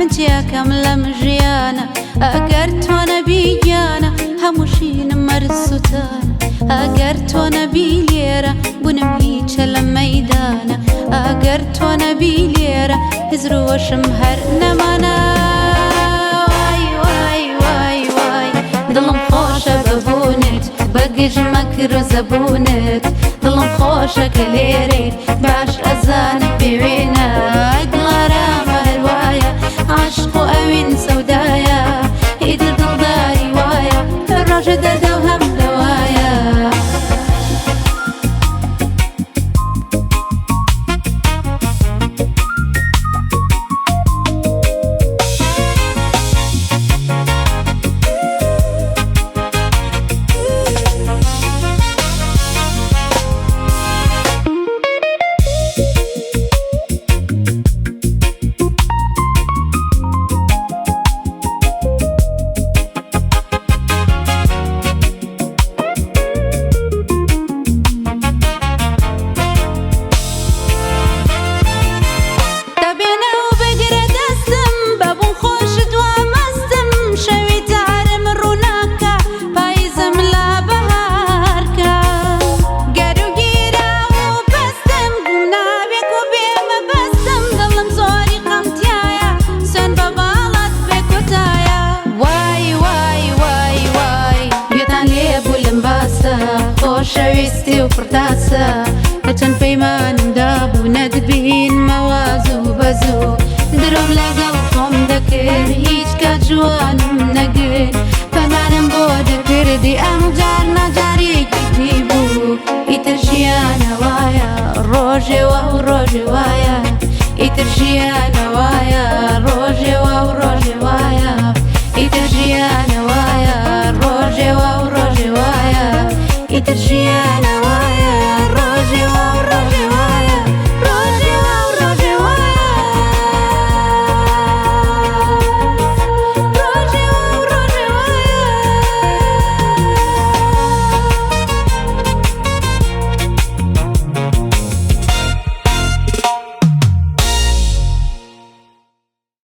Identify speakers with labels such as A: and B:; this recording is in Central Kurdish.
A: منتياكم لم جيانا أقرت وانا بيانا هموشين مرسوتانا أقرت وانا بيليرة بنمهيج لما ميدانا أقرت وانا بيليرة هزرو وشمهر نمانا واي واي واي واي ظلم خوشة ببونت بقج مكر زبونت ظلم خوشة كليريت باش أزانك بعينا غرام هالوايا عشق وأوين سودايا إيدي ضلداري وايا الرجل دوهم دوايا شويستي وفرتاسة هتن فيمان دابو ندبين موازو بزو دروم لقوكم دكر هيج كجوان منقين فمانم بودر كردي أمجارنا جاري كتيبو يترشيانا وايا روجي وهو روجي وايا يترشيانا وايا روجي وهو روجي وايا يترشيانا وايا روجي وهو روجي وايا يترشيانا